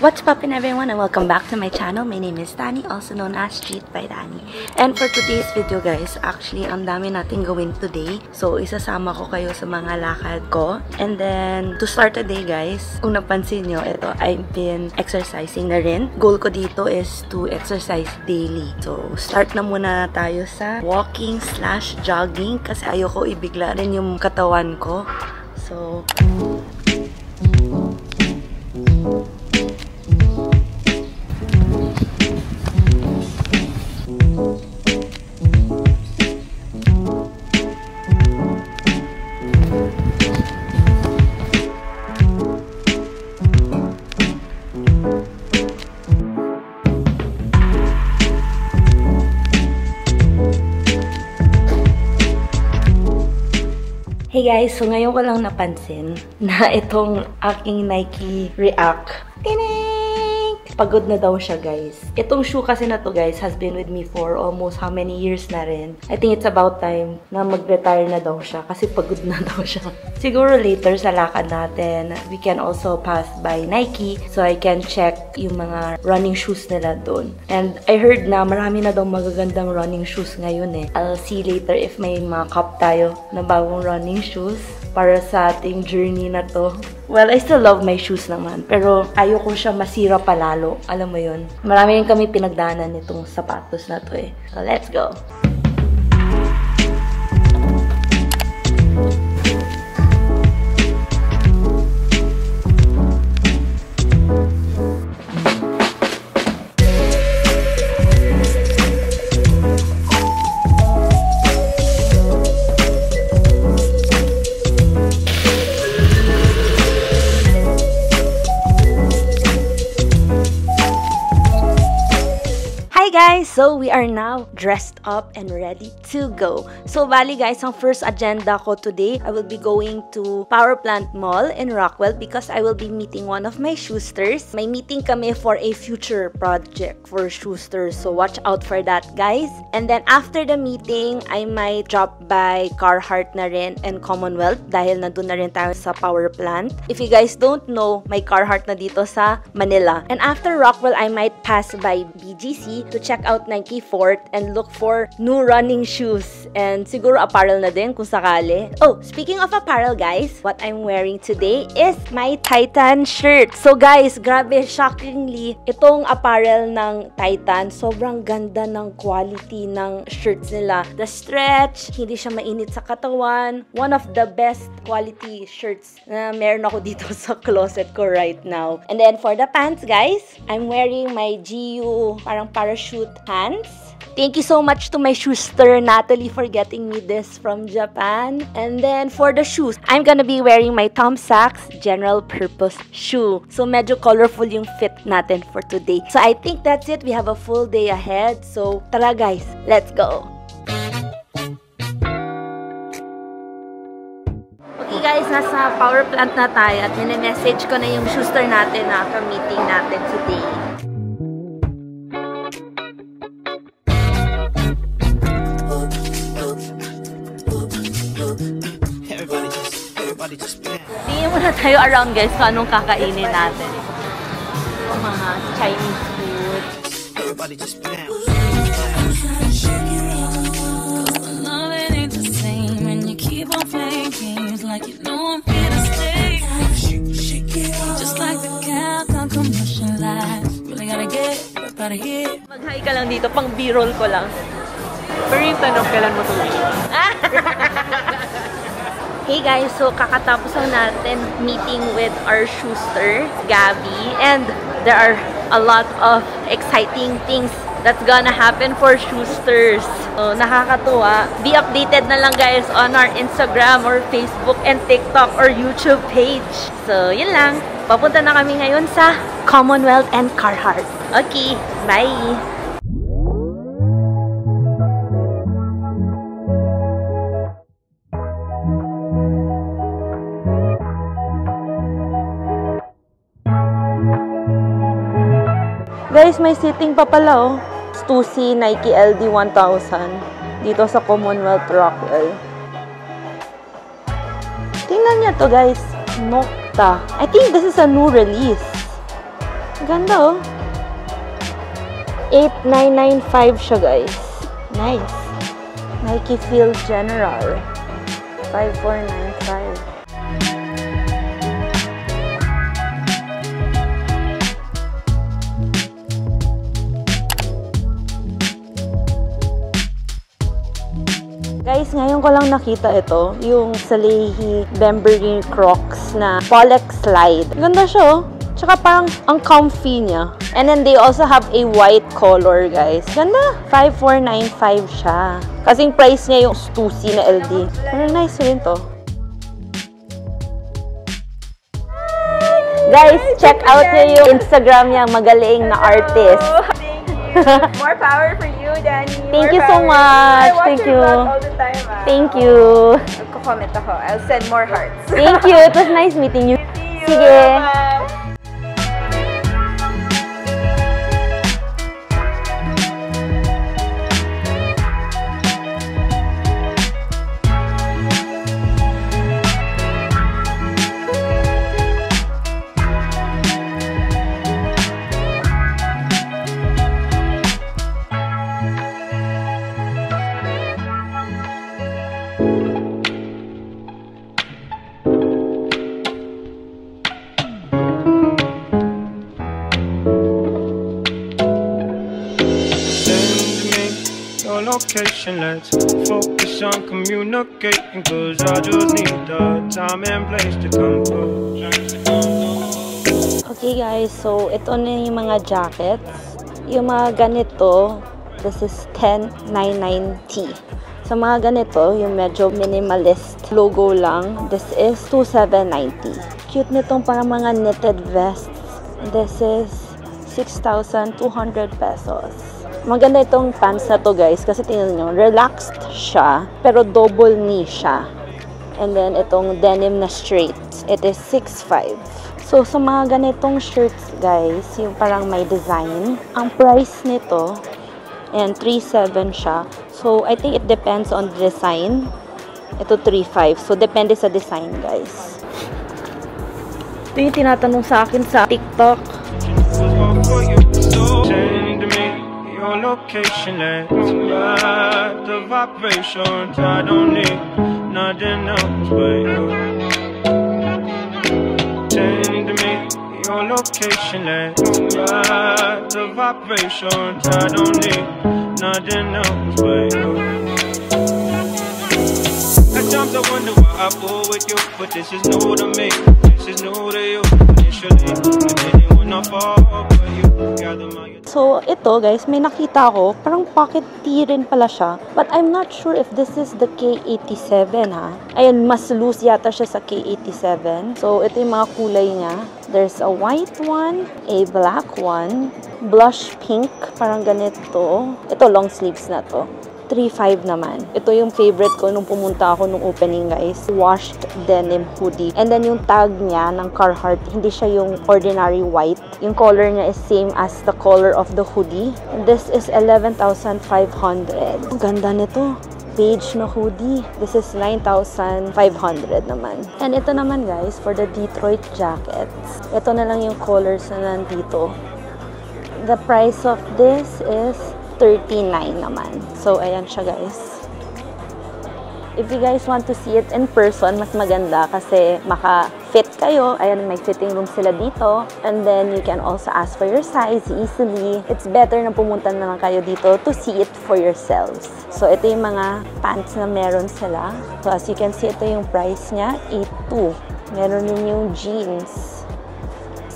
What's poppin' everyone, and welcome back to my channel. My name is Dani, also known as Street by Dani. And for today's video guys, actually ang dami natin gawin today. So isasama ko kayo sa mga lakad ko. And then to start today guys, kung napansin nyo, ito, I've been exercising na rin. Goal ko dito is to exercise daily. So start na muna tayo sa walking / jogging kasi ayoko ibigla rin yung katawan ko. So hey guys, so ngayon ko lang napansin na itong aking Nike React, pagod na daw siya guys. Itong shoe kasi na to guys has been with me for almost how many years na rin. I think it's about time na mag-retire na daw siya kasi pagod na daw siya. Siguro later sa lakad natin, we can also pass by Nike so I can check yung mga running shoes nila doon. And I heard na marami na daw magagandang running shoes ngayon eh. I'll see later if may mga cup tayo na bagong running shoes para sa ating journey na to. Well, I still love my shoes naman, pero ayoko siya masira palalo. Alam mo yun? Marami rin kami pinagdaanan nitong sapatos na to eh. So, let's go! Guys, so we are now dressed up and ready to go. So bali guys, ang first agenda ko today, I will be going to Power Plant Mall in Rockwell because I will be meeting one of my shoesters. May meeting kami for a future project for shoesters, so watch out for that guys. And then after the meeting, I might drop by Carhartt na rin and Commonwealth dahil nandun na rin tayo sa Power Plant. If you guys don't know, may Carhartt na dito sa Manila. And after Rockwell, I might pass by BGC to check out Nike Fort and look for new running shoes and siguro apparel na din kung sakali. Oh, speaking of apparel guys, what I'm wearing today is my Titan shirt. So guys, grabe, shockingly, itong apparel ng Titan, sobrang ganda ng quality ng shirts nila. The stretch, hindi siya mainit sa katawan. One of the best quality shirts na meron ako dito sa closet ko right now. And then for the pants guys, I'm wearing my GU parang parachute pants. Thank you so much to my shoester Natalie for getting me this from Japan. And then for the shoes, I'm gonna be wearing my Tom Sachs general purpose shoe. So medyo colorful yung fit natin for today. So I think that's it. We have a full day ahead. So tara guys, let's go. Okay guys, nasa power plant na tayo at message ko na yung shoester natin na ka-meeting natin today. Tingin muna tayo around guys kung anong kakainin natin. Mga Chinese food. Everybody just bounce. Mag-hi ka lang dito, pang b-roll ko lang. Pero yung tanong, kailan mo tuloy? Hey guys, so kakatapos lang natin meeting with our shoester, Gabby, and there are a lot of exciting things that's gonna happen for shoesters. So nakakatuwa. Be updated na lang guys on our Instagram or Facebook and TikTok or YouTube page. So yun lang. Papunta na kami ngayon sa Commonwealth and Carhartt. Okay, bye! Guys, may seating pa pala oh. Stussy Nike LD 1000 dito sa Commonwealth Rockwell. Tingnan niyo to guys. Nocta. I think this is a new release. Ganda, oh. 8,995 siya, guys. Nice. Nike Field General. 5,495. Guys, ngayon ko lang nakita ito, yung Salehi Bembury Crocs na Pollex Slide. Ganda siya, oh. Tsaka parang ang comfy niya. And then they also have a white color, guys. Ganda. 5,495 siya. Kasing price niya yung Stussy na LD. Pero nice rin to. Guys, check out niyo yung Instagram niya. Magaling na artist. More power for you, Danny. Thank you so much. Thank you. All the time, Thank you. Magko-comment ako. I'll send more hearts. Thank you. It was nice meeting you. Sige. Bye. Location, let's focus on communicating, cause I just need the time and place to come through. Okay guys, so ito na yung mga jackets. Yung mga ganito, this is 10,990. Sa mga ganito, yung medyo minimalist logo lang, this is 2,790. Cute nitong parang mga knitted vests. This is 6,200 pesos. Maganda itong pants na to, guys, kasi tingnan nyo, relaxed siya, pero double knee siya. And then, itong denim na straight, it is 6,500. So, sa mga ganitong shirts, guys, yung parang may design, ang price nito, and 3,700 siya. So, I think it depends on the design. Ito, 3,500. So, depende sa design, guys. Ito yung tinatanong sa akin sa TikTok. Your location, let's ride the vibrations. I don't need nothing else but you. Send me your location, let's ride the vibrations. I don't need nothing else but you. At times I wonder why I fool with you, but this is new to me. This is new to you. Initially, I didn't want to fall, but you gather my. So, ito guys, may nakita ako, parang pocket tee rin pala siya. But I'm not sure if this is the K87 ha. Ayun, mas loose yata siya sa K87. So, ito yung mga kulay niya. There's a white one, a black one, blush pink, parang ganito. Ito, long sleeves na to. 3,500 naman. Ito yung favorite ko nung pumunta ako nung opening, guys. Washed denim hoodie. And then yung tag niya ng Carhartt, hindi siya yung ordinary white. Yung color niya is same as the color of the hoodie. And this is 11,500. Ang ganda nito. Beige na hoodie. This is 9,500 naman. And ito naman, guys, for the Detroit jackets. Ito na lang yung colors na nandito. The price of this is 39 naman. So, ayan siya, guys. If you guys want to see it in person, mas maganda kasi maka-fit kayo. Ayan, may fitting room sila dito. And then, you can also ask for your size easily. It's better na pumunta na lang kayo dito to see it for yourselves. So, ito yung mga pants na meron sila. So, as you can see, ito yung price niya, 8,200. Meron din yung jeans.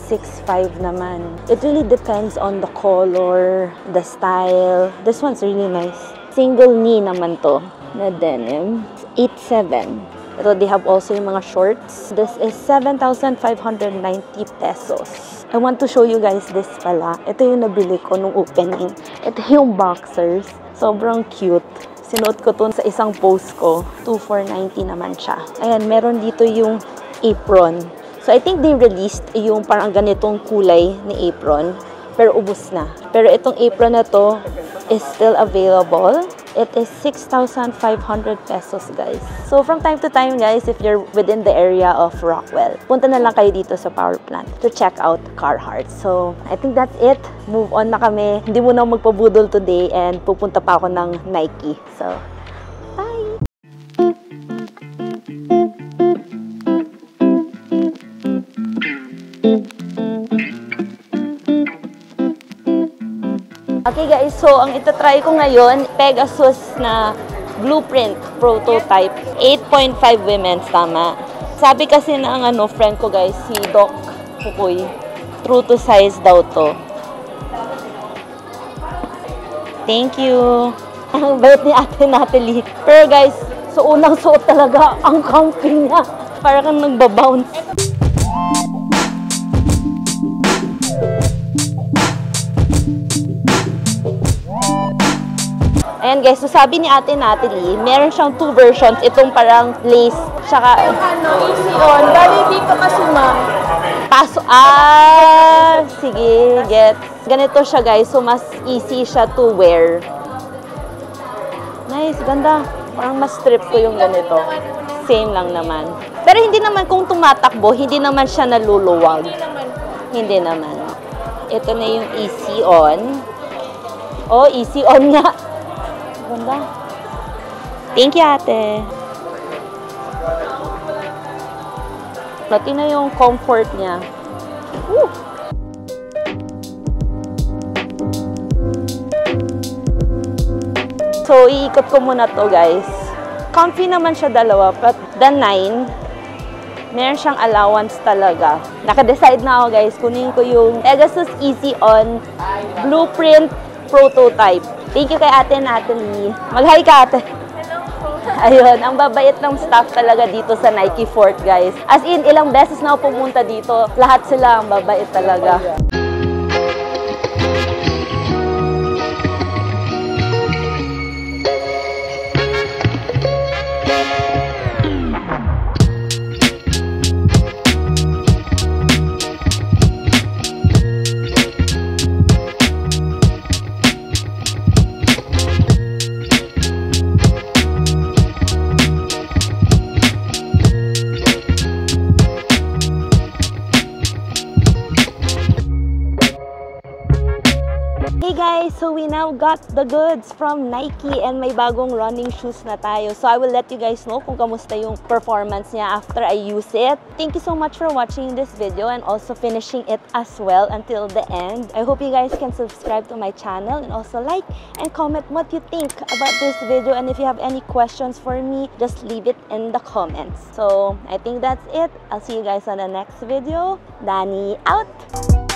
6,500 naman. It really depends on the color, the style. This one's really nice. Single knee naman to na denim. 8,700. Ito, they have also yung mga shorts. This is 7,590 pesos. I want to show you guys this pala. Ito yung nabili ko nung opening. Ito yung boxers. Sobrang cute. Sinuot ko to sa isang post ko. 2,490 naman siya. Ayan, meron dito yung apron. So, I think they released yung parang ganitong kulay ni apron. Pero ubos na. Pero itong apron na to is still available. it is 6,500 pesos, guys. So, from time to time, guys, if you're within the area of Rockwell, punta na lang kayo dito sa power plant to check out Carhartt. So, I think that's it. Move on na kami. Hindi muna ako magpabudol today and pupunta pa ako ng Nike. So, bye! Okay guys, so ang itatry ko ngayon, Pegasus na Blueprint prototype. 8.5 women's, tama. Sabi kasi ng friend ko guys, si Doc Kukoy, true to size daw to. Thank you. Ang bait ni Ate Natalie. Pero guys, so unang suot talaga ang comfy niya. Para kang nagbabounce. Ayan guys, so sabi ni Ate Natalie, meron siyang 2 versions. Itong parang lace, tsaka easy on. Bali dito kasi paso, sige, get. Ganito siya guys, so mas easy siya to wear. Nice, ganda. Parang mas trip ko yung ganito. Same lang naman. Pero hindi naman kung tumatakbo, hindi naman siya naluluwag. Hindi naman. Ito na yung easy on. Oh, easy on nga. Ganda. Thank you, ate. Pati na yung comfort niya. Woo! So, iikot ko muna to, guys. Comfy naman siya dalawa, but the 9, meron siyang allowance talaga. Naka-decide na ako, guys. Kunin ko yung Pegasus Easy On Blueprint Prototype. Thank you kay Ate Natalie. Mag-hi ka, ate. Hello po. Ayun, ang babait ng staff talaga dito sa Nike Fort, guys. As in, ilang beses na ako pumunta dito. Lahat sila ang babait talaga. Hey guys, so we now got the goods from Nike and may bagong running shoes na tayo. So I will let you guys know kung kamusta yung performance niya after I use it. Thank you so much for watching this video and also finishing it as well until the end. I hope you guys can subscribe to my channel and also like and comment what you think about this video. And if you have any questions for me, just leave it in the comments. So I think that's it. I'll see you guys on the next video. Dani out!